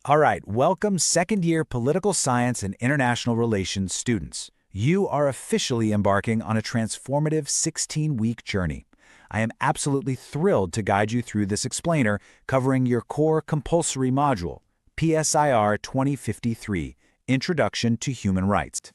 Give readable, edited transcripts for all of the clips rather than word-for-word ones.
All right, welcome second-year political science and international relations students. You are officially embarking on a transformative 16-week journey. I am absolutely thrilled to guide you through this explainer covering your core compulsory module, PSIR 2053, Introduction to Human Rights.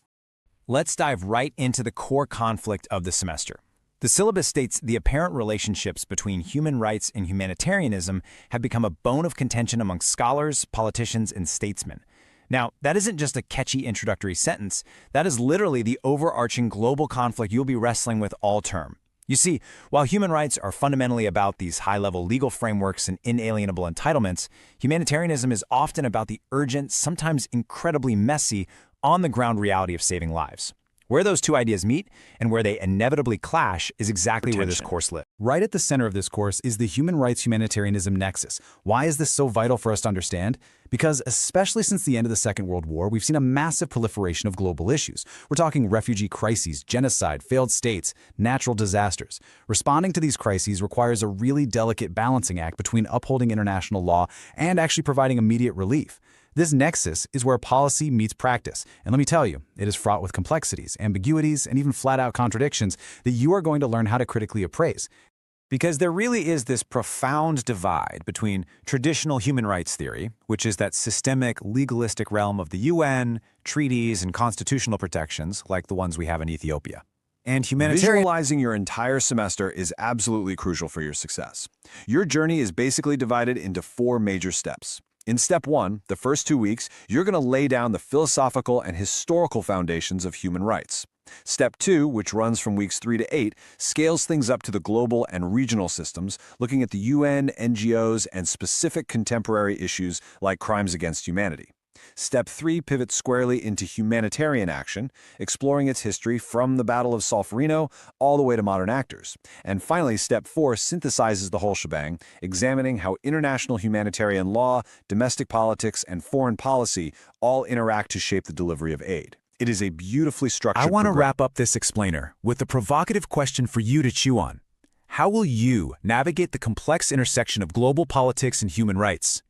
Let's dive right into the core conflict of the semester. The syllabus states the apparent relationships between human rights and humanitarianism have become a bone of contention among scholars, politicians, and statesmen. Now, that isn't just a catchy introductory sentence. That is literally the overarching global conflict you'll be wrestling with all term. You see, while human rights are fundamentally about these high-level legal frameworks and inalienable entitlements, humanitarianism is often about the urgent, sometimes incredibly messy, on-the-ground reality of saving lives. Where those two ideas meet and where they inevitably clash is exactly where this course lives. Right at the center of this course is the human rights humanitarianism nexus. Why is this so vital for us to understand? Because especially since the end of the Second World War, we've seen a massive proliferation of global issues. We're talking refugee crises, genocide, failed states, natural disasters. Responding to these crises requires a really delicate balancing act between upholding international law and actually providing immediate relief. This nexus is where policy meets practice, and let me tell you, it is fraught with complexities, ambiguities, and even flat-out contradictions that you are going to learn how to critically appraise. Because there really is this profound divide between traditional human rights theory, which is that systemic, legalistic realm of the UN, treaties, and constitutional protections, like the ones we have in Ethiopia, and humanitarian. Visualizing your entire semester is absolutely crucial for your success. Your journey is basically divided into 4 major steps. In step 1, the first 2 weeks, you're going to lay down the philosophical and historical foundations of human rights. Step 2, which runs from weeks 3 to 8, scales things up to the global and regional systems, looking at the UN, NGOs, and specific contemporary issues like crimes against humanity. Step 3 pivots squarely into humanitarian action, exploring its history from the Battle of Solferino all the way to modern actors. And finally, Step 4 synthesizes the whole shebang, examining how international humanitarian law, domestic politics, and foreign policy all interact to shape the delivery of aid. It is a beautifully structured I want to wrap up this explainer with a provocative question for you to chew on. How will you navigate the complex intersection of global politics and human rights?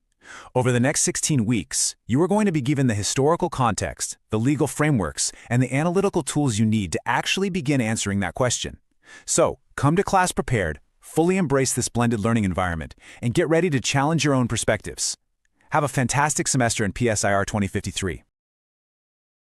Over the next 16 weeks, you are going to be given the historical context, the legal frameworks, and the analytical tools you need to actually begin answering that question. So, come to class prepared, fully embrace this blended learning environment, and get ready to challenge your own perspectives. Have a fantastic semester in PSIR 2053.